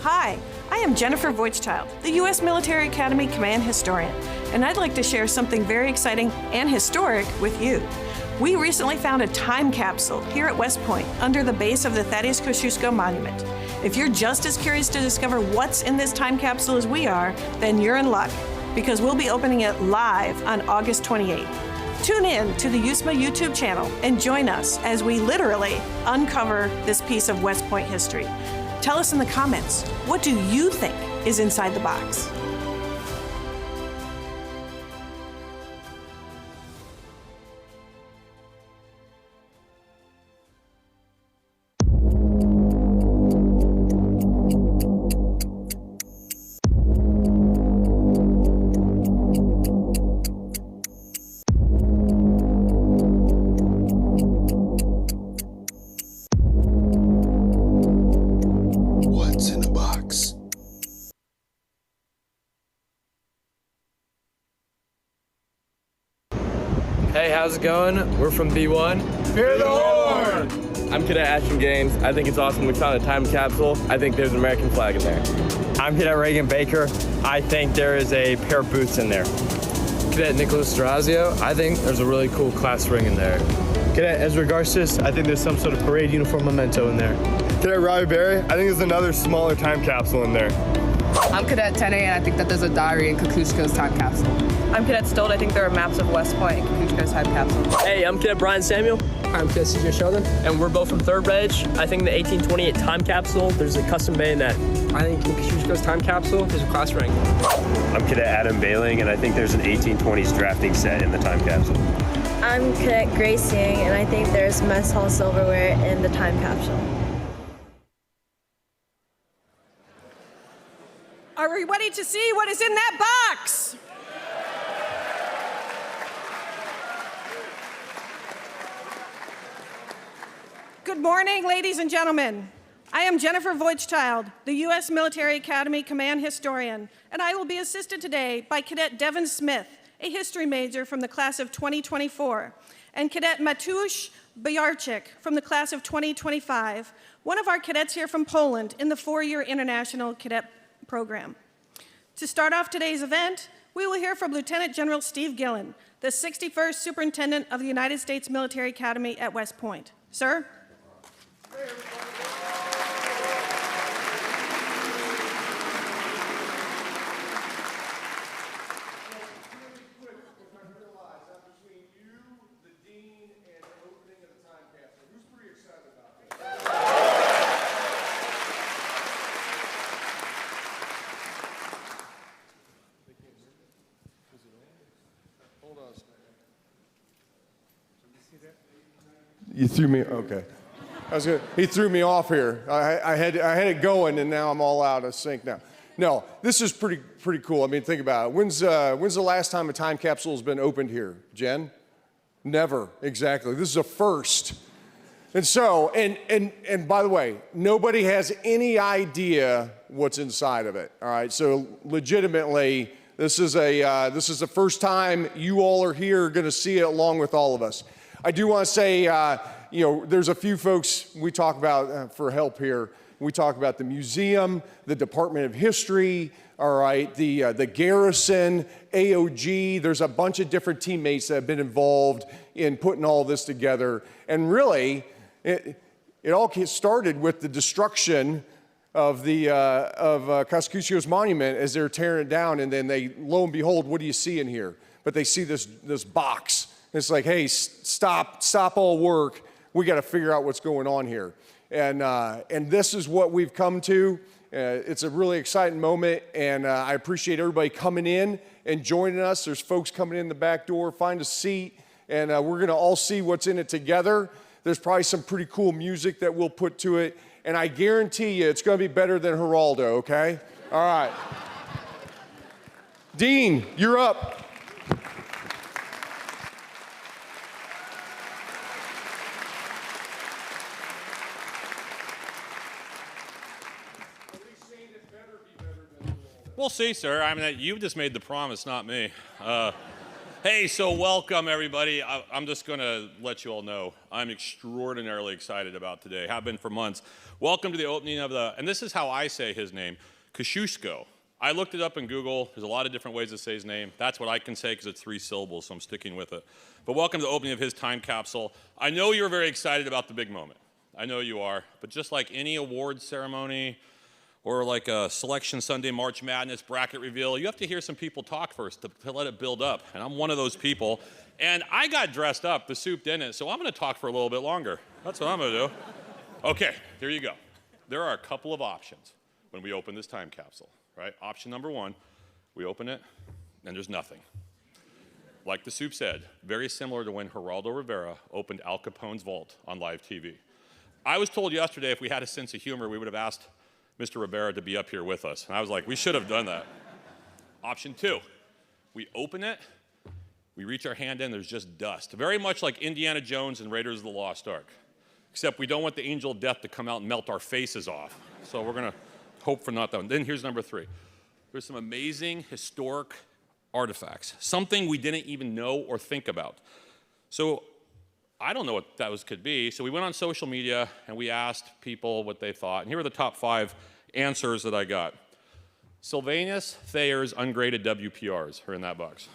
Hi, I am Jennifer Voigtchild, the U.S. Military Academy Command Historian, and I'd like to share something very exciting and historic with you. We recently found a time capsule here at West Point under the base of the Thaddeus Kosciuszko Monument. If you're just as curious to discover what's in this time capsule as we are, then you're in luck, because we'll be opening it live on August 28th. Tune in to the USMA YouTube channel and join us as we literally uncover this piece of West Point history. Tell us in the comments, what do you think is inside the box? Hey, how's it going? We're from B1. Fear the Lord! I'm Cadet Ashton Gaines. I think it's awesome we found a time capsule. I think there's an American flag in there. I'm Cadet Reagan Baker. I think there is a pair of boots in there. Cadet Nicholas Durazio. I think there's a really cool class ring in there. Cadet Ezra Garces. I think there's some sort of parade uniform memento in there. Cadet Robbie Berry. I think there's another smaller time capsule in there. I'm Cadet 10A, and I think that there's a diary in Kosciuszko's time capsule. I'm Cadet Stolt. I think there are maps of West Point and Kosciuszko's time capsule. Hey, I'm Cadet Brian Samuel. I'm Cadet CJ Sheldon. And we're both from 3rd Reg. I think the 1828 time capsule, there's a custom bayonet. I think in Kosciuszko's time capsule, there's a class ring. I'm Cadet Adam Bailing, and I think there's an 1820s drafting set in the time capsule. I'm Cadet Grace Yang, and I think there's mess hall silverware in the time capsule. Are we ready to see what is in that box? Good morning, ladies and gentlemen. I am Jennifer Voigtchild, the U.S. Military Academy Command Historian, and I will be assisted today by Cadet Devin Smith, a history major from the class of 2024, and Cadet Matusz Bojarczyk from the class of 2025, one of our cadets here from Poland in the 4-year International Cadet Program. To start off today's event, we will hear from Lieutenant General Steve Gillen, the 61st Superintendent of the United States Military Academy at West Point. Sir? You threw me, okay. He threw me off here. I had it going, and now I'm all out of sync now. No, this is pretty cool. I mean, think about it. When's the last time a time capsule has been opened here, Jen? Never, exactly. This is a first. And so, and by the way, nobody has any idea what's inside of it. All right, so legitimately, this is the first time you all are here, going to see it along with all of us. I do want to say, you know, there's a few folks we talk about for help here. We talk about the museum, the Department of History, all right, the garrison, AOG. There's a bunch of different teammates that have been involved in putting all this together. And really, it all started with the destruction of Kosciuszko's monument as they're tearing it down, and then they, lo and behold, what do you see in here? But they see this box. It's like, hey, stop all work. We got to figure out what's going on here. And this is what we've come to. It's a really exciting moment, and I appreciate everybody coming in and joining us. There's folks coming in the back door. Find a seat, and we're going to all see what's in it together. There's probably some pretty cool music that we'll put to it, and I guarantee you it's going to be better than Geraldo, okay? All right. Dean, you're up. We'll see, sir. I mean, you just made the promise, not me. Hey, so welcome everybody. I'm just gonna let you all know I'm extraordinarily excited about today. Have been for months. Welcome to the opening of the, and this is how I say his name, Kosciuszko. I looked it up in Google. There's a lot of different ways to say his name. That's what I can say because it's 3 syllables, so I'm sticking with it. But welcome to the opening of his time capsule. I know you're very excited about the big moment. I know you are, but just like any awards ceremony or like a Selection Sunday March Madness bracket reveal, you have to hear some people talk first to let it build up. And I'm one of those people. And I got dressed up, the soup didn't, so I'm gonna talk for a little bit longer. That's what I'm gonna do. Okay, here you go. There are a couple of options when we open this time capsule, right? Option number 1, we open it and there's nothing. Like the soup said, very similar to when Geraldo Rivera opened Al Capone's vault on live TV. I was told yesterday if we had a sense of humor, we would have asked Mr. Rivera to be up here with us. And I was like, we should have done that. Option 2, we open it, we reach our hand in, there's just dust. Very much like Indiana Jones and Raiders of the Lost Ark. Except we don't want the angel of death to come out and melt our faces off. So we're gonna hope for not that one. Then here's number 3. There's some amazing historic artifacts, something we didn't even know or think about. So I don't know what that could be, so we went on social media and we asked people what they thought, and here are the top 5 answers that I got. Sylvanus Thayer's ungraded WPRs are in that box.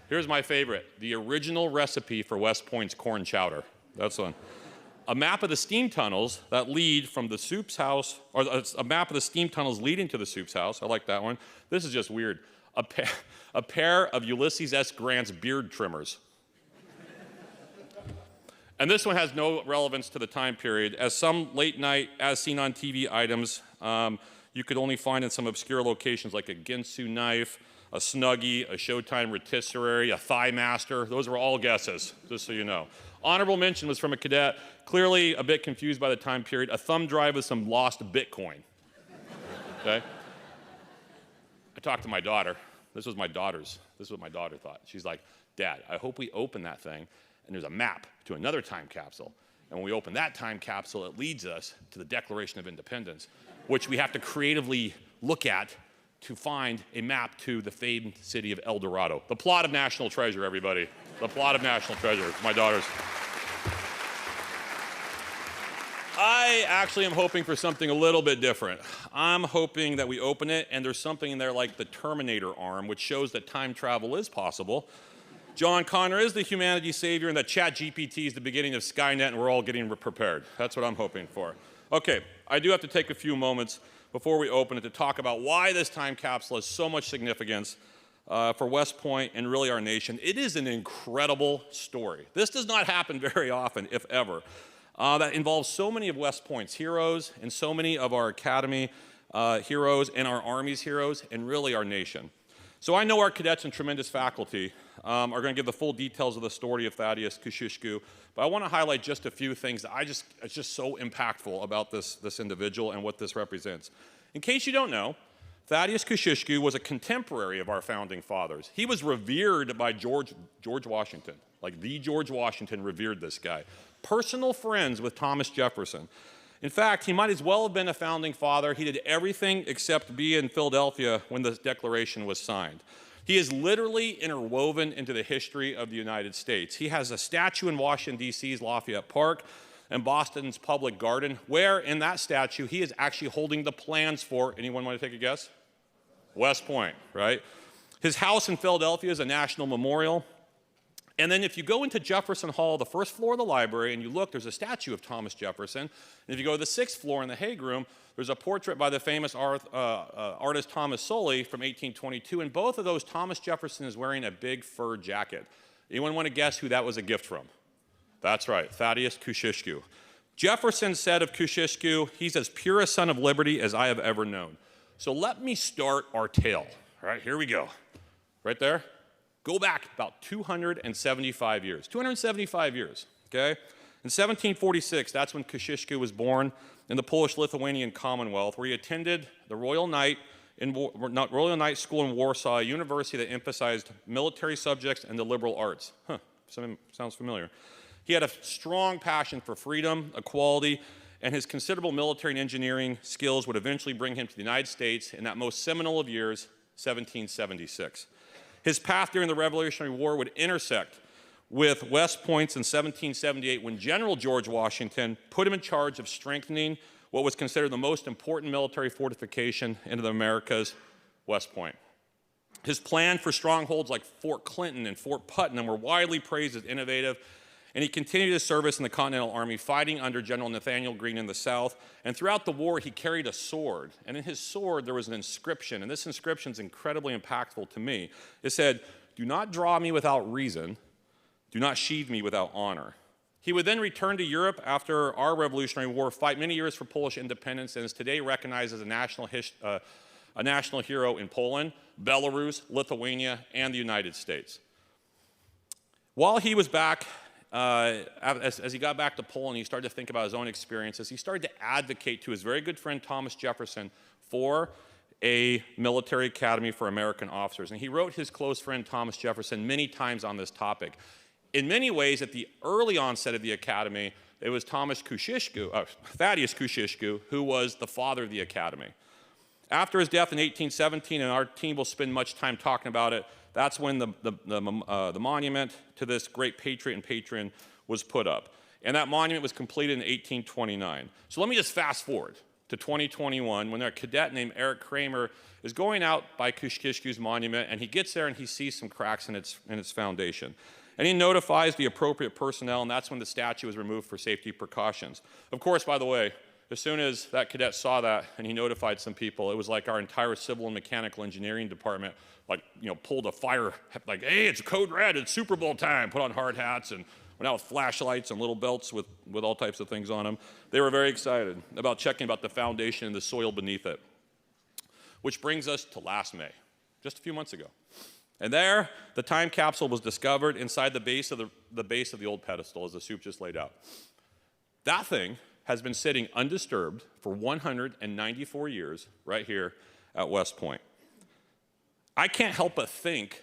Here's my favorite, the original recipe for West Point's corn chowder. That's one. A map of the steam tunnels that lead from the soup's house, or a map of the steam tunnels leading to the soup's house. I like that one. This is just weird. A pair of Ulysses S. Grant's beard trimmers. And this one has no relevance to the time period. As some late night, as seen on TV items, you could only find in some obscure locations like a Ginsu knife, a Snuggie, a Showtime rotisserie, a Thigh Master. Those were all guesses, just so you know. Honorable mention was from a cadet, clearly a bit confused by the time period, a thumb drive with some lost Bitcoin. Okay? I talked to my daughter. This was my daughter's. This is what my daughter thought. She's like, Dad, I hope we open that thing and there's a map to another time capsule. And when we open that time capsule, it leads us to the Declaration of Independence, which we have to creatively look at to find a map to the famed city of El Dorado. The plot of National Treasure, everybody. The plot of National Treasure, my daughter's. I actually am hoping for something a little bit different. I'm hoping that we open it and there's something in there like the Terminator arm, which shows that time travel is possible. John Connor is the humanity savior and that ChatGPT is the beginning of Skynet and we're all getting prepared. That's what I'm hoping for. Okay, I do have to take a few moments before we open it to talk about why this time capsule has so much significance for West Point and really our nation. It is an incredible story. This does not happen very often, if ever. That involves so many of West Point's heroes and so many of our academy heroes and our Army's heroes and really our nation. So I know our cadets and tremendous faculty are going to give the full details of the story of Thaddeus Kosciuszko, but I want to highlight just a few things that it's just so impactful about this individual and what this represents. In case you don't know, Thaddeus Kosciuszko was a contemporary of our founding fathers. He was revered by George Washington. Like the George Washington revered this guy. Personal friends with Thomas Jefferson. In fact, he might as well have been a founding father. He did everything except be in Philadelphia when the Declaration was signed. He is literally interwoven into the history of the United States. He has a statue in Washington, D.C.'s Lafayette Park and Boston's Public Garden, where in that statue he is actually holding the plans for, anyone want to take a guess? West Point, right? His house in Philadelphia is a national memorial. And then if you go into Jefferson Hall, the first floor of the library, and you look, there's a statue of Thomas Jefferson. And if you go to the 6th floor in the Hague Room, there's a portrait by the famous artist Thomas Sully from 1822. And both of those, Thomas Jefferson is wearing a big fur jacket. Anyone want to guess who that was a gift from? That's right, Thaddeus Kosciuszko. Jefferson said of Kosciuszko, he's as pure a son of liberty as I have ever known. So let me start our tale. All right, here we go. Right there. Go back about 275 years. 275 years, okay? In 1746, that's when Kosciuszko was born in the Polish-Lithuanian Commonwealth, where he attended the Royal Knight School in Warsaw, a university that emphasized military subjects and the liberal arts. Huh, sounds familiar. He had a strong passion for freedom, equality, and his considerable military and engineering skills would eventually bring him to the United States in that most seminal of years, 1776. His path during the Revolutionary War would intersect with West Point's in 1778 when General George Washington put him in charge of strengthening what was considered the most important military fortification in the Americas, West Point. His plan for strongholds like Fort Clinton and Fort Putnam were widely praised as innovative, and he continued his service in the Continental Army, fighting under General Nathaniel Greene in the South. And throughout the war, he carried a sword, and in his sword there was an inscription, and this inscription is incredibly impactful to me. It said, "Do not draw me without reason, do not sheathe me without honor." He would then return to Europe after our Revolutionary War, fight many years for Polish independence, and is today recognized as a national hero in Poland, Belarus, Lithuania, and the United States. While he was back, as he got back to Poland, he started to think about his own experiences. He started to advocate to his very good friend Thomas Jefferson for a military academy for American officers. And he wrote his close friend Thomas Jefferson many times on this topic. In many ways, at the early onset of the academy, it was Thaddeus Kosciuszko, who was the father of the academy. After his death in 1817, and our team will spend much time talking about it, that's when the monument to this great patriot and patron was put up. And that monument was completed in 1829. So let me just fast forward to 2021 when a cadet named Eric Kramer is going out by Kosciuszko's monument, and he gets there and he sees some cracks in its foundation. And he notifies the appropriate personnel, and that's when the statue was removed for safety precautions. Of course, by the way, as soon as that cadet saw that and he notified some people, it was like our entire civil and mechanical engineering department, pulled a fire, like, hey, it's code red, it's Super Bowl time, put on hard hats and went out with flashlights and little belts with all types of things on them. They were very excited about checking about the foundation and the soil beneath it. Which brings us to last May, just a few months ago. And there, the time capsule was discovered inside the base of the old pedestal, as the soup just laid out. That thing has been sitting undisturbed for 194 years right here at West Point. I can't help but think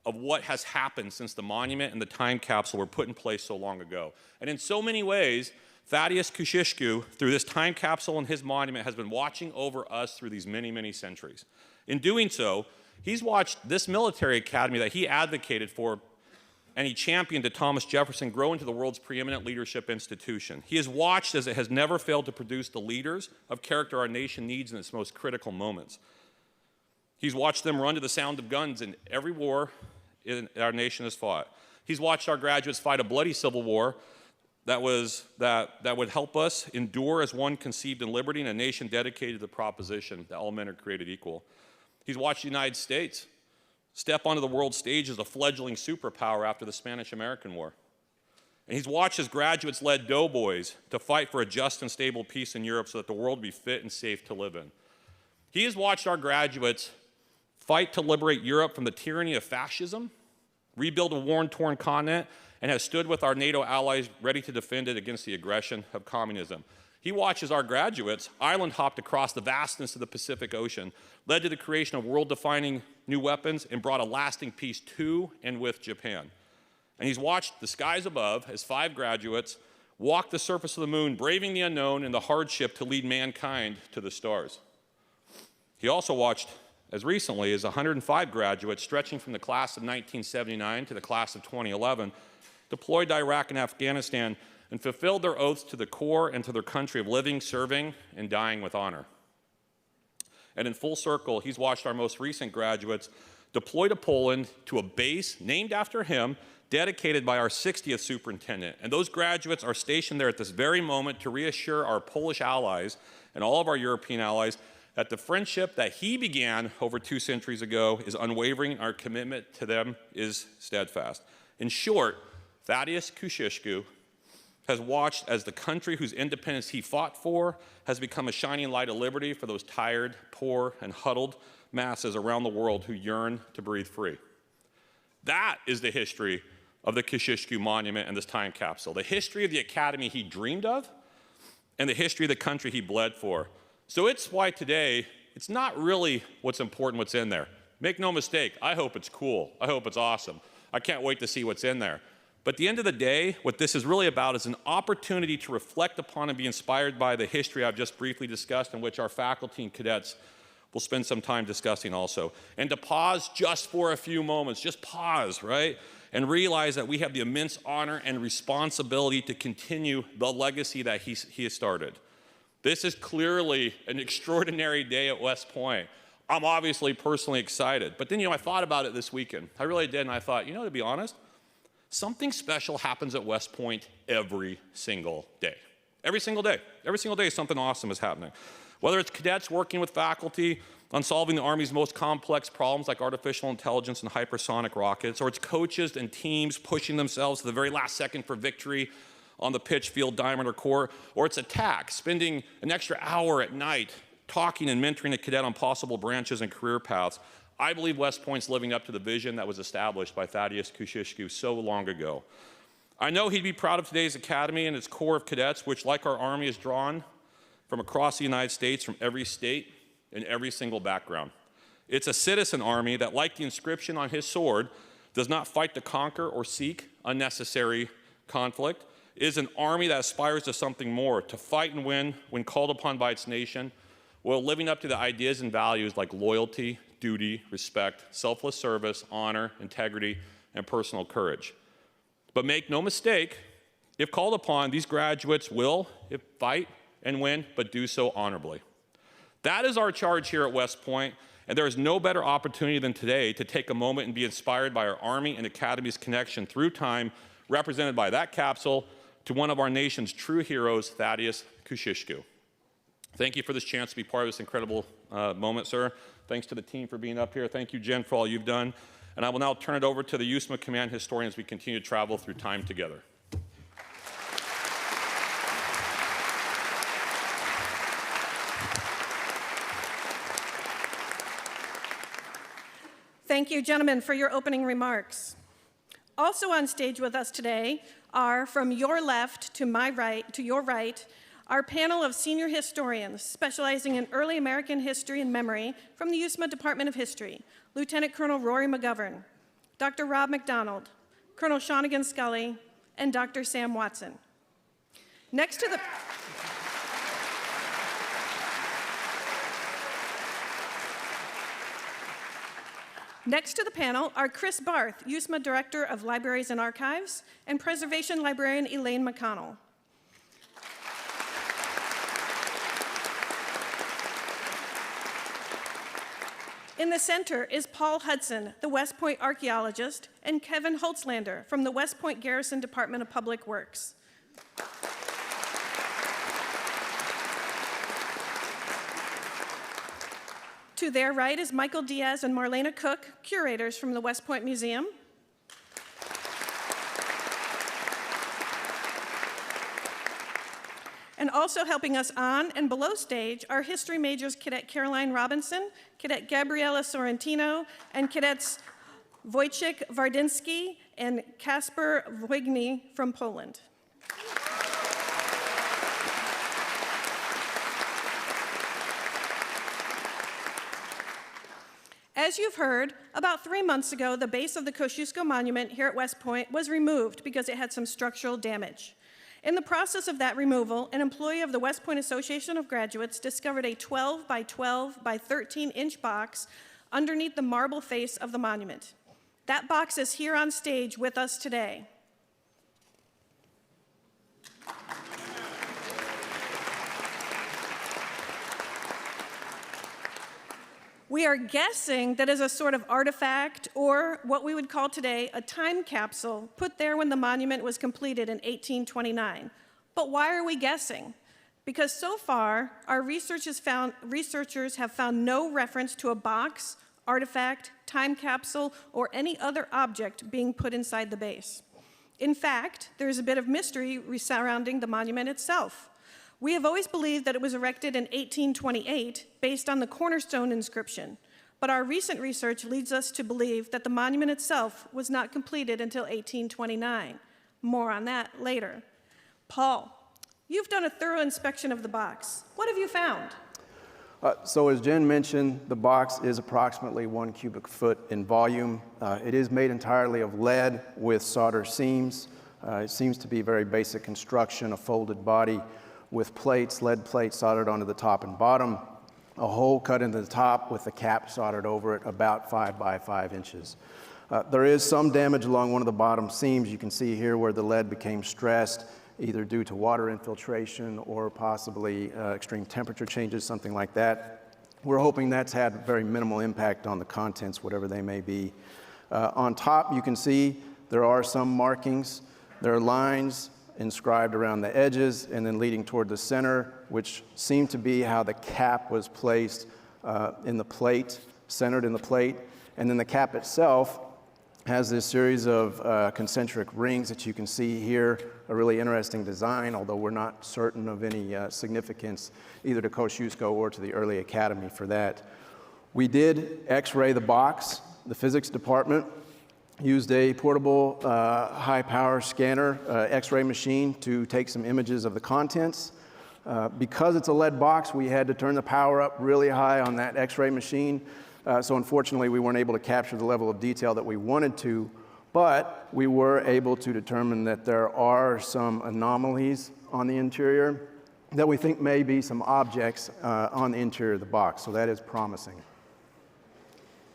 of what has happened since the monument and the time capsule were put in place so long ago. And in so many ways, Thaddeus Kosciuszko, through this time capsule and his monument, has been watching over us through these many, many centuries. In doing so, he's watched this military academy that he advocated for and he championed to Thomas Jefferson grow into the world's preeminent leadership institution. He has watched as it has never failed to produce the leaders of character our nation needs in its most critical moments. He's watched them run to the sound of guns in every war our nation has fought. He's watched our graduates fight a bloody civil war that would help us endure as one conceived in liberty and a nation dedicated to the proposition that all men are created equal. He's watched the United States step onto the world stage as a fledgling superpower after the Spanish-American War. And he's watched his graduates led doughboys to fight for a just and stable peace in Europe so that the world would be fit and safe to live in. He has watched our graduates fight to liberate Europe from the tyranny of fascism, rebuild a war-torn continent, and has stood with our NATO allies ready to defend it against the aggression of communism. He watches our graduates island hopped across the vastness of the Pacific Ocean, led to the creation of world-defining new weapons, and brought a lasting peace to and with Japan. And he's watched the skies above as 5 graduates walk the surface of the moon, braving the unknown and the hardship to lead mankind to the stars. He also watched, as recently as 105 graduates, stretching from the class of 1979 to the class of 2011, deployed to Iraq and Afghanistan and fulfilled their oaths to the core and to their country of living, serving, and dying with honor. And in full circle, he's watched our most recent graduates deploy to Poland to a base named after him, dedicated by our 60th superintendent. And those graduates are stationed there at this very moment to reassure our Polish allies and all of our European allies that the friendship that he began over 2 centuries ago is unwavering, and our commitment to them is steadfast. In short, Thaddeus Kosciuszko has watched as the country whose independence he fought for has become a shining light of liberty for those tired, poor, and huddled masses around the world who yearn to breathe free. That is the history of the Kosciuszko Monument and this time capsule, the history of the academy he dreamed of, and the history of the country he bled for. So it's why today, it's not really what's important what's in there. Make no mistake, I hope it's cool. I hope it's awesome. I can't wait to see what's in there. But at the end of the day, what this is really about is an opportunity to reflect upon and be inspired by the history I've just briefly discussed, in which our faculty and cadets we'll spend some time discussing also. And to pause just for a few moments, just pause, right? And realize that we have the immense honor and responsibility to continue the legacy that he has started. This is clearly an extraordinary day at West Point. I'm obviously personally excited. But then, I thought about it this weekend. I really did, and I thought, to be honest, something special happens at West Point every single day. Every single day. Every single day something awesome is happening. Whether it's cadets working with faculty on solving the Army's most complex problems like artificial intelligence and hypersonic rockets, or it's coaches and teams pushing themselves to the very last second for victory on the pitch, field, diamond, or court, or it's attack, spending an extra hour at night talking and mentoring a cadet on possible branches and career paths. I believe West Point's living up to the vision that was established by Thaddeus Kosciuszko so long ago. I know he'd be proud of today's academy and its core of cadets, which, like our Army, is drawn from across the United States, from every state and every single background. It's a citizen army that, like the inscription on his sword, does not fight to conquer or seek unnecessary conflict. It is an army that aspires to something more, to fight and win when called upon by its nation, while living up to the ideas and values like loyalty, duty, respect, selfless service, honor, integrity, and personal courage. But make no mistake, if called upon, these graduates will fight and win, but do so honorably. That is our charge here at West Point, and there is no better opportunity than today to take a moment and be inspired by our Army and Academy's connection through time, represented by that capsule, to one of our nation's true heroes, Thaddeus Kosciuszko. Thank you for this chance to be part of this incredible moment, sir. Thanks to the team for being up here. Thank you, Jen, for all you've done. And I will now turn it over to the USMA Command historian as we continue to travel through time together. Thank you, gentlemen, for your opening remarks. Also on stage with us today are, from your left to my right, to your right, our panel of senior historians specializing in early American history and memory from the USMA Department of History: Lieutenant Colonel Rory McGovern, Dr. Rob McDonald, Colonel Shawnigan Scully, and Dr. Sam Watson. Next to the panel are Chris Barth, USMA Director of Libraries and Archives, and Preservation Librarian Elaine McConnell. In the center is Paul Hudson, the West Point archaeologist, and Kevin Holtzlander from the West Point Garrison Department of Public Works. To their right is Michael Diaz and Marlena Cook, curators from the West Point Museum. And also helping us on and below stage are history majors Cadet Caroline Robinson, Cadet Gabriela Sorrentino, and Cadets Wojciech Wardyński and Kasper Wojgny from Poland. As you've heard, about 3 months ago, the base of the Kosciuszko Monument here at West Point was removed because it had some structural damage. In the process of that removal, an employee of the West Point Association of Graduates discovered a 12 by 12 by 13-inch box underneath the marble face of the monument. That box is here on stage with us today. We are guessing that is a sort of artifact, or what we would call today a time capsule, put there when the monument was completed in 1829. But why are we guessing? Because so far, our researchers have found no reference to a box, artifact, time capsule, or any other object being put inside the base. In fact, there is a bit of mystery surrounding the monument itself. We have always believed that it was erected in 1828 based on the cornerstone inscription, but our recent research leads us to believe that the monument itself was not completed until 1829. More on that later. Paul, you've done a thorough inspection of the box. What have you found? So as Jen mentioned, the box is approximately 1 cubic foot in volume. It is made entirely of lead with solder seams. It seems to be very basic construction, a folded body with plates, lead plates soldered onto the top and bottom. a hole cut into the top with the cap soldered over it about 5 by 5 inches. There is some damage along one of the bottom seams. You can see here where the lead became stressed, either due to water infiltration or possibly extreme temperature changes, something like that. We're hoping that's had very minimal impact on the contents, whatever they may be. On top, you can see there are some markings. There are lines inscribed around the edges and then leading toward the center, which seem to be how the cap was placed in the plate, centered in the plate. And then the cap itself has this series of concentric rings that you can see here, a really interesting design, although we're not certain of any significance either to Kosciuszko or to the early academy for that. We did x-ray the box. The physics department used a portable high-power scanner x-ray machine to take some images of the contents. Because it's a lead box, we had to turn the power up really high on that x-ray machine. So unfortunately, we weren't able to capture the level of detail that we wanted to, but we were able to determine that there are some anomalies on the interior that we think may be some objects on the interior of the box. So that is promising.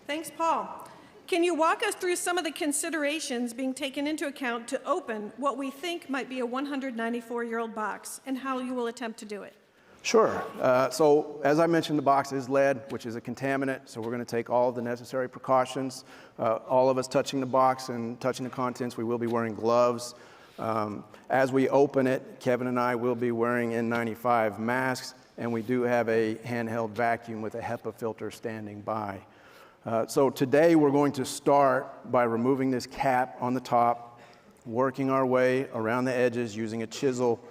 Thanks, Paul. Can you walk us through some of the considerations being taken into account to open what we think might be a 194-year-old box and how you will attempt to do it? Sure. So as I mentioned, the box is lead, which is a contaminant, so we're going to take all of the necessary precautions. All of us touching the box and touching the contents, we will be wearing gloves. As we open it, Kevin and I will be wearing N95 masks, and we do have a handheld vacuum with a HEPA filter standing by. So today we're going to start by removing this cap on the top, working our way around the edges using a chisel.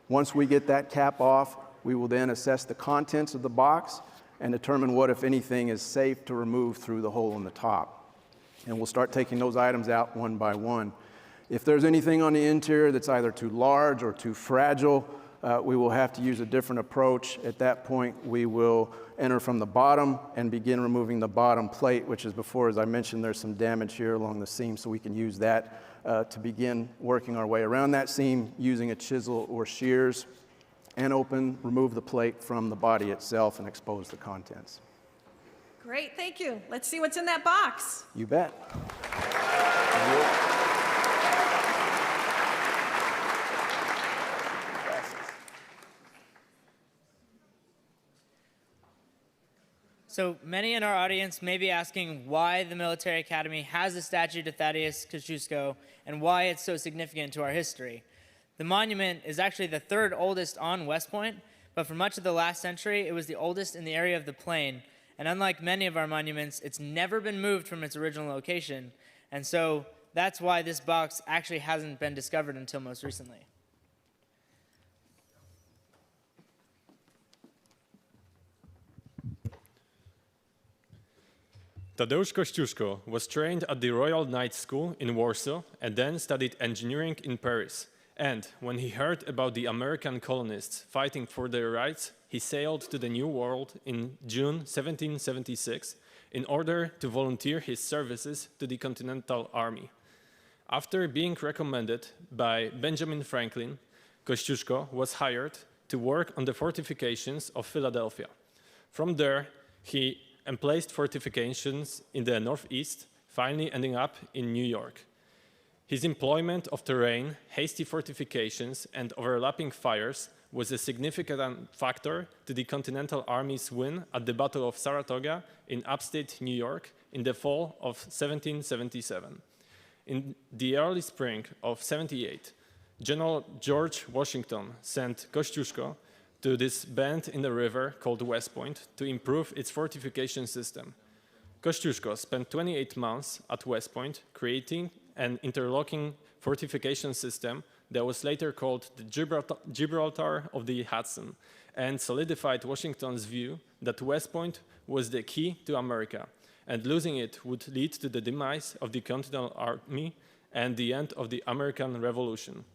Once we get that cap off, we will then assess the contents of the box and determine what, if anything, is safe to remove through the hole in the top. And we'll start taking those items out one by one. If there's anything on the interior that's either too large or too fragile, we will have to use a different approach. At that point, we will enter from the bottom and begin removing the bottom plate, which is before, as I mentioned, there's some damage here along the seam, so we can use that to begin working our way around that seam using a chisel or shears, and remove the plate from the body itself and expose the contents. Great, thank you. Let's see what's in that box. You bet. So many in our audience may be asking why the Military Academy has a statue to Thaddeus Kosciuszko and why it's so significant to our history. The monument is actually the third oldest on West Point, but for much of the last century, it was the oldest in the area of the plain. And unlike many of our monuments, it's never been moved from its original location. And so that's why this box actually hasn't been discovered until most recently. Tadeusz Kosciuszko was trained at the Royal Knights School in Warsaw and then studied engineering in Paris. And when he heard about the American colonists fighting for their rights, he sailed to the New World in June 1776 in order to volunteer his services to the Continental Army. After being recommended by Benjamin Franklin, Kosciuszko was hired to work on the fortifications of Philadelphia. From there, he emplaced fortifications in the Northeast, finally ending up in New York. His employment of terrain, hasty fortifications, and overlapping fires was a significant factor to the Continental Army's win at the Battle of Saratoga in upstate New York in the fall of 1777. In the early spring of '78, General George Washington sent Kosciuszko to this bend in the river called West Point to improve its fortification system. Kosciuszko spent 28 months at West Point creating an interlocking fortification system that was later called the Gibraltar of the Hudson, and solidified Washington's view that West Point was the key to America, and losing it would lead to the demise of the Continental Army and the end of the American Revolution.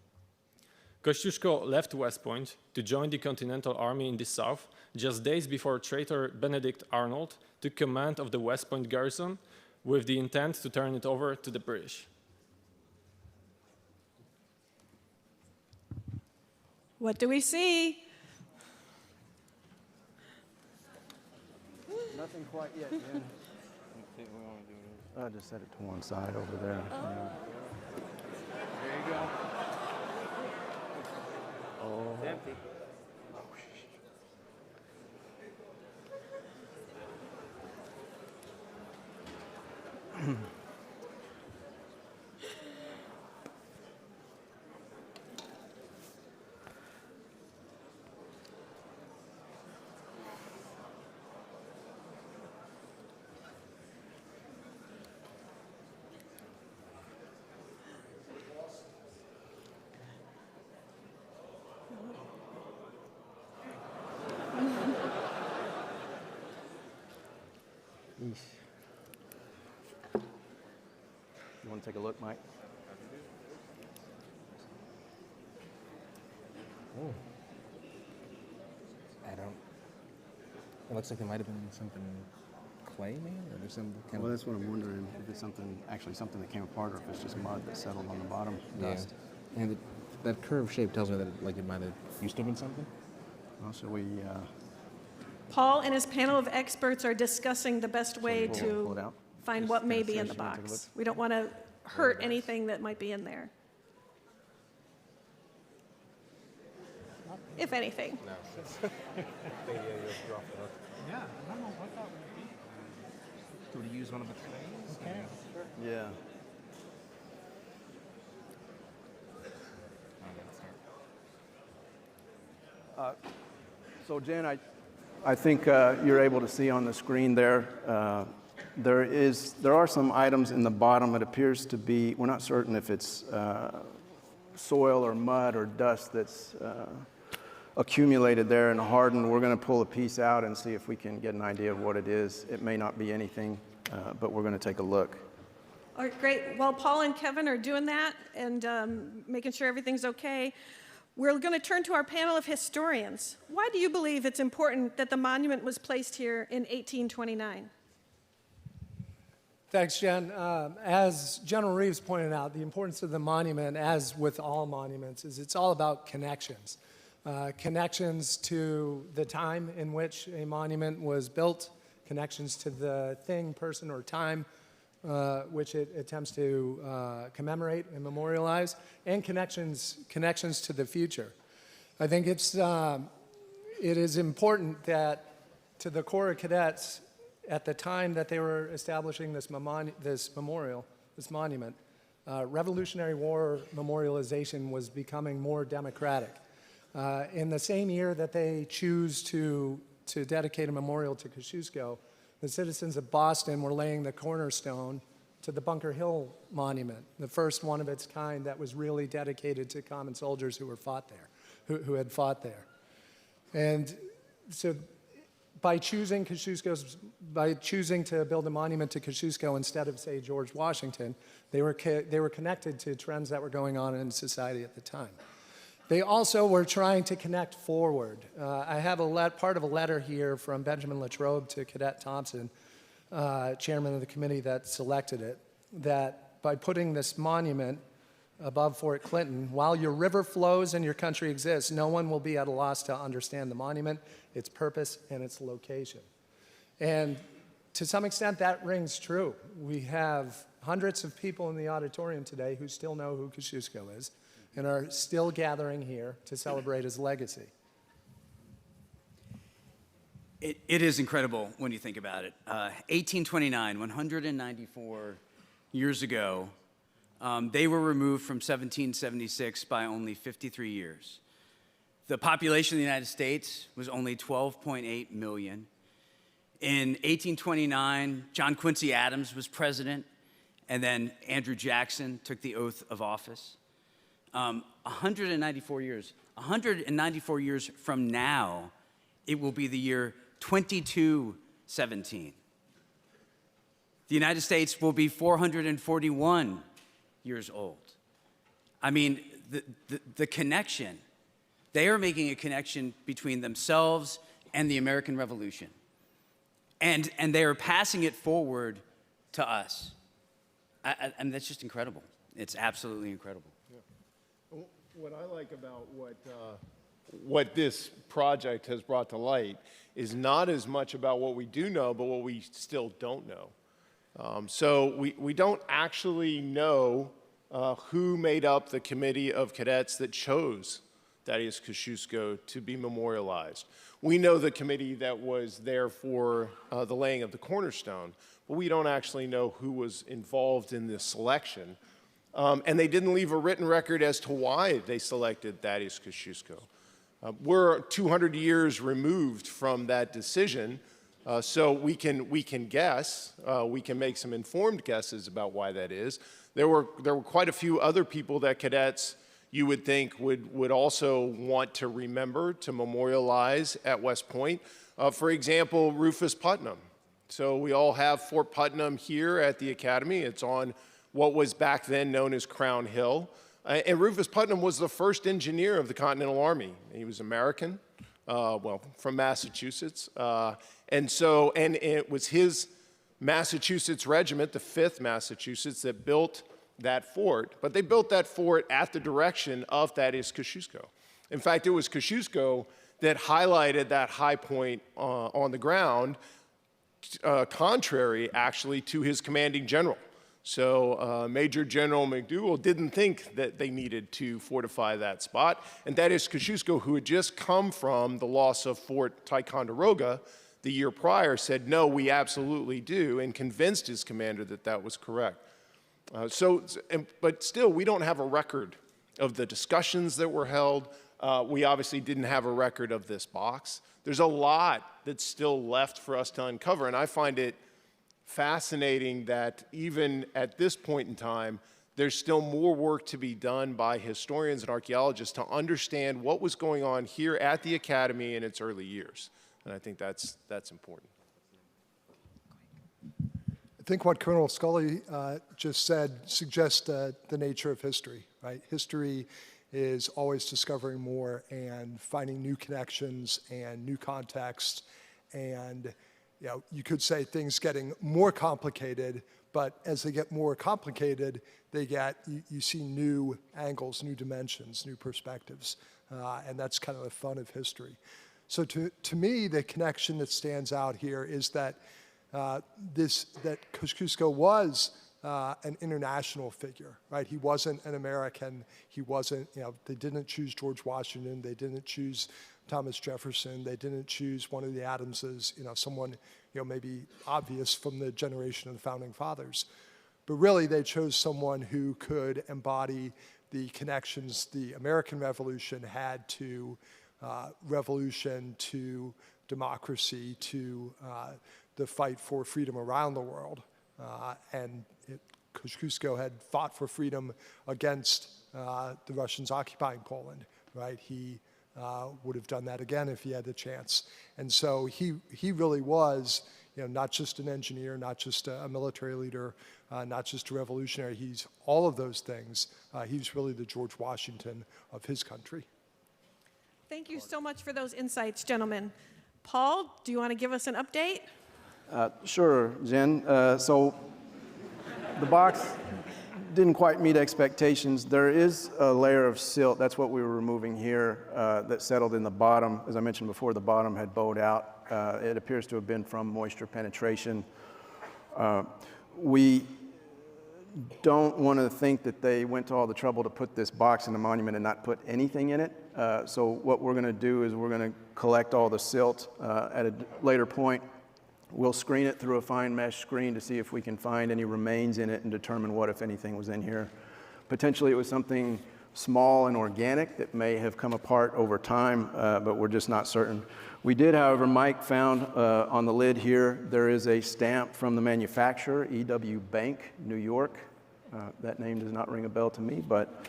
Kosciuszko left West Point to join the Continental Army in the South just days before traitor Benedict Arnold took command of the West Point garrison with the intent to turn it over to the British. What do we see? Nothing quite yet, Jen. I just set it to one side over there. There you go. Oh. It's empty. You want to take a look, Mike? Oh. I don't. It looks like there might have been something clay, maybe, or there's some kind Well, of. that's what I'm wondering, if it's actually something that came apart, or if it's just mud that settled on the bottom, dust. Yeah. And that curved shape tells me that it might have used to have been something. Well, shall we? Paul and his panel of experts are discussing the best way pull it to out? find what may be in the box. We don't want to hurt anything that might be in there. If anything. No. Yeah, I don't know what that would be. Do we use one of the trays? Okay. Yeah. So Jen, I think you're able to see on the screen there, there are some items in the bottom. It appears to be, we're not certain if it's soil or mud or dust that's accumulated there and hardened. We're going to pull a piece out and see if we can get an idea of what it is. It may not be anything, but we're going to take a look. All right, great. While Paul and Kevin are doing that and making sure everything's okay, we're going to turn to our panel of historians. Why do you believe it's important that the monument was placed here in 1829? Thanks, Jen. As General Reeves pointed out, the importance of the monument, as with all monuments, is it's all about connections. Connections to the time in which a monument was built, connections to the thing, person, or time which it attempts to commemorate and memorialize, and connections to the future. I think it is important that to the Corps of Cadets, at the time that they were establishing this monument, Revolutionary War memorialization was becoming more democratic. In the same year that they choose to dedicate a memorial to Kosciuszko, the citizens of Boston were laying the cornerstone to the Bunker Hill Monument, the first one of its kind that was really dedicated to common soldiers who had fought there. And so by choosing to build a monument to Kosciuszko instead of, say, George Washington, they were connected to trends that were going on in society at the time. They also were trying to connect forward. I have part of a letter here from Benjamin Latrobe to Cadet Thompson, chairman of the committee that selected it, that by putting this monument above Fort Clinton, while your river flows and your country exists, no one will be at a loss to understand the monument, its purpose, and its location. And to some extent, that rings true. We have hundreds of people in the auditorium today who still know who Kosciuszko is, and are still gathering here to celebrate his legacy. It is incredible when you think about it. 1829, 194 years ago, they were removed from 1776 by only 53 years. The population of the United States was only 12.8 million. In 1829, John Quincy Adams was president, and then Andrew Jackson took the oath of office. 194 years. 194 years from now, it will be the year 2217. The United States will be 441 years old. I mean, the connection, they are making a connection between themselves and the American Revolution. And they are passing it forward to us. And that's just incredible. It's absolutely incredible. What I like about what what this project has brought to light is not as much about what we do know, but what we still don't know. So we don't actually know who made up the committee of cadets that chose Thaddeus Kosciuszko to be memorialized. We know the committee that was there for the laying of the cornerstone, but we don't actually know who was involved in this selection. And they didn't leave a written record as to why they selected Thaddeus Kosciuszko. We're 200 years removed from that decision, so we can guess. We can make some informed guesses about why that is. There were quite a few other people that cadets you would think would also want to remember, to memorialize at West Point. For example, Rufus Putnam. So we all have Fort Putnam here at the Academy. It's on what was back then known as Crown Hill. And Rufus Putnam was the first engineer of the Continental Army. He was American, well, from Massachusetts. And it was his Massachusetts regiment, the 5th Massachusetts, that built that fort. But they built that fort at the direction of Thaddeus Kosciuszko. In fact, it was Kosciuszko that highlighted that high point on the ground, contrary, actually, to his commanding general. So Major General McDougal didn't think that they needed to fortify that spot. And Thaddeus Kosciuszko, who had just come from the loss of Fort Ticonderoga the year prior, said, no, we absolutely do, and convinced his commander that that was correct. But still, we don't have a record of the discussions that were held. We obviously didn't have a record of this box. There's a lot that's still left for us to uncover, and I find it fascinating that even at this point in time, there's still more work to be done by historians and archaeologists to understand what was going on here at the Academy in its early years. And I think that's important. I think what Colonel Scully just said suggests the nature of history, right? History is always discovering more and finding new connections and new contexts. And you could say things getting more complicated, but as they get more complicated, you see new angles, new dimensions, new perspectives. And that's kind of the fun of history. So to me, the connection that stands out here is that Kosciuszko was an international figure, right? He wasn't an American. He wasn't, they didn't choose George Washington. They didn't choose Thomas Jefferson. They didn't choose one of the Adamses, someone, maybe obvious from the generation of the Founding Fathers. But really, they chose someone who could embody the connections the American Revolution had to revolution, to democracy, to the fight for freedom around the world. Kosciuszko had fought for freedom against the Russians occupying Poland, right? He would have done that again if he had the chance. And so he really was, not just an engineer, not just a military leader, not just a revolutionary. He's all of those things. He's really the George Washington of his country. Thank you so much for those insights, gentlemen. Paul, do you want to give us an update? Sure, Jen. So the box didn't quite meet expectations. There is a layer of silt, that's what we were removing here, that settled in the bottom. As I mentioned before, the bottom had bowed out. It appears to have been from moisture penetration. We don't want to think that they went to all the trouble to put this box in the monument and not put anything in it. So what we're going to do is we're going to collect all the silt at a later point. We'll screen it through a fine mesh screen to see if we can find any remains in it and determine what, if anything, was in here. Potentially it was something small and organic that may have come apart over time, but we're just not certain. We did, however, Mike found on the lid here, there is a stamp from the manufacturer, E.W. Bank, New York. That name does not ring a bell to me, but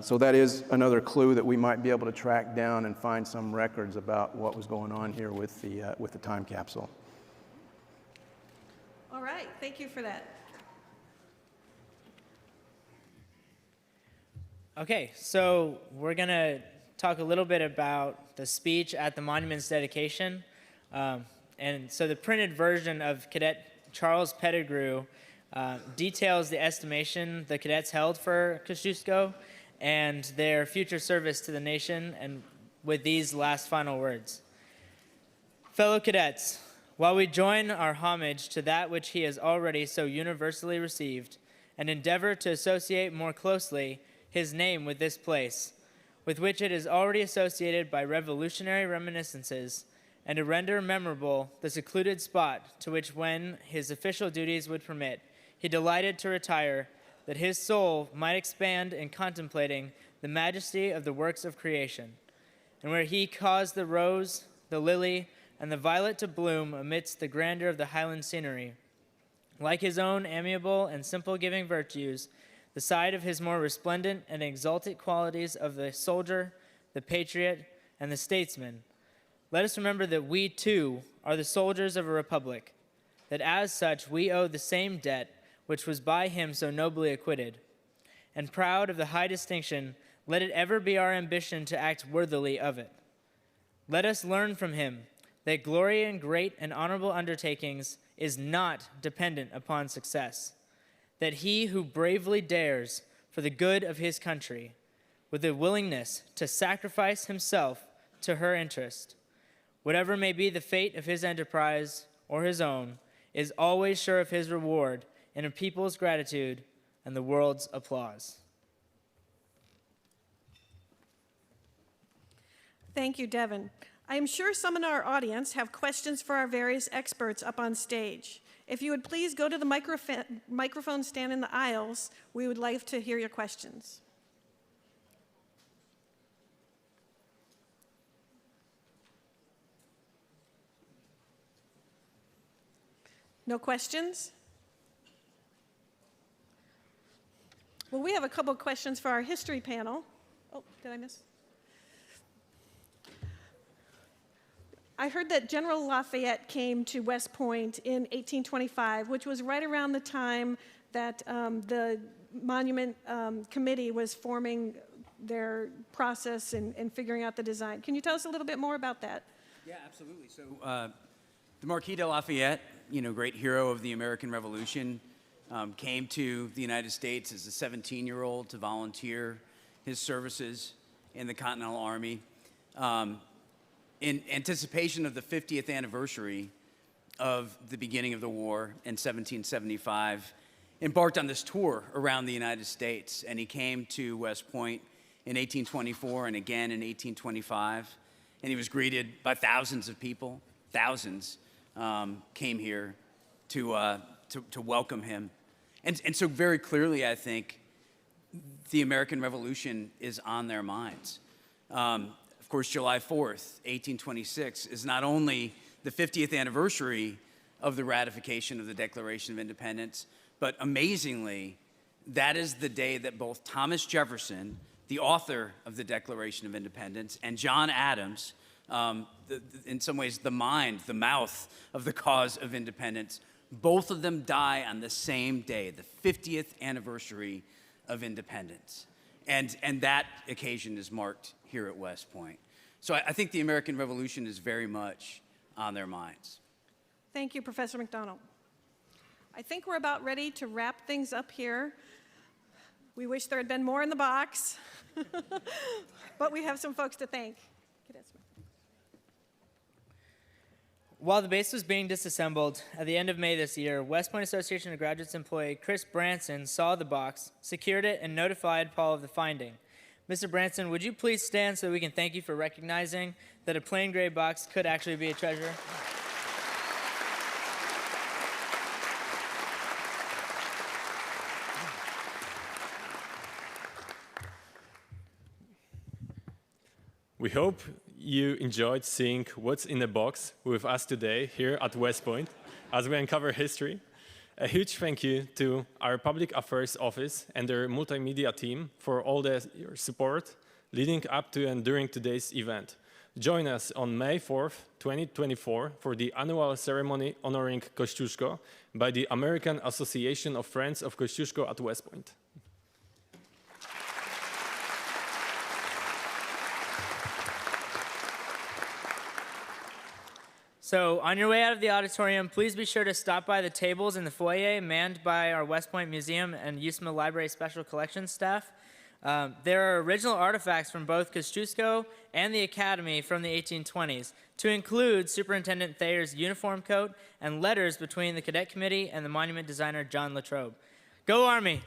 so that is another clue that we might be able to track down and find some records about what was going on here with the time capsule. All right, thank you for that. Okay, so we're going to talk a little bit about the speech at the monument's dedication. And so the printed version of Cadet Charles Pettigrew details the estimation the cadets held for Kosciuszko and their future service to the nation. And with these last final words. Fellow cadets, while we join our homage to that which he has already so universally received, and endeavor to associate more closely his name with this place, with which it is already associated by revolutionary reminiscences, and to render memorable the secluded spot to which, when his official duties would permit, he delighted to retire, that his soul might expand in contemplating the majesty of the works of creation, and where he caused the rose, the lily, and the violet to bloom amidst the grandeur of the highland scenery. Like his own amiable and simple giving virtues, the side of his more resplendent and exalted qualities of the soldier, the patriot, and the statesman, let us remember that we, too, are the soldiers of a republic, that as such we owe the same debt which was by him so nobly acquitted. And proud of the high distinction, let it ever be our ambition to act worthily of it. Let us learn from him that glory in great and honorable undertakings is not dependent upon success, that he who bravely dares for the good of his country, with a willingness to sacrifice himself to her interest, whatever may be the fate of his enterprise or his own, is always sure of his reward in a people's gratitude and the world's applause. Thank you, Devin. I am sure some in our audience have questions for our various experts up on stage. If you would please go to the microphone stand in the aisles, we would like to hear your questions. No questions? Well, we have a couple of questions for our history panel. Oh, did I miss? I heard that General Lafayette came to West Point in 1825, which was right around the time that the Monument Committee was forming their process and figuring out the design. Can you tell us a little bit more about that? Yeah, absolutely. So the Marquis de Lafayette, great hero of the American Revolution, came to the United States as a 17-year-old to volunteer his services in the Continental Army. In anticipation of the 50th anniversary of the beginning of the war in 1775, embarked on this tour around the United States. And he came to West Point in 1824 and again in 1825. And he was greeted by thousands of people. Thousands came here to welcome him. And so very clearly, I think, the American Revolution is on their minds. Of course, July 4th, 1826, is not only the 50th anniversary of the ratification of the Declaration of Independence, but amazingly, that is the day that both Thomas Jefferson, the author of the Declaration of Independence, and John Adams, in some ways the mind, the mouth of the cause of independence, both of them die on the same day, the 50th anniversary of independence. And that occasion is marked here at West Point. So I think the American Revolution is very much on their minds. Thank you, Professor McDonald. I think we're about ready to wrap things up here. We wish there had been more in the box, but we have some folks to thank. While the base was being disassembled at the end of May this year, West Point Association of Graduates employee Chris Branson saw the box, secured it, and notified Paul of the finding. Mr. Branson, would you please stand so we can thank you for recognizing that a plain gray box could actually be a treasure? We hope you enjoyed seeing what's in the box with us today here at West Point as we uncover history. A huge thank you to our Public Affairs Office and their multimedia team for all your support leading up to and during today's event. Join us on May 4th, 2024 for the annual ceremony honoring Kosciuszko by the American Association of Friends of Kosciuszko at West Point. So on your way out of the auditorium, please be sure to stop by the tables in the foyer manned by our West Point Museum and USMA Library Special Collections staff. There are original artifacts from both Kosciuszko and the Academy from the 1820s, to include Superintendent Thayer's uniform coat and letters between the Cadet Committee and the monument designer John Latrobe. Go Army!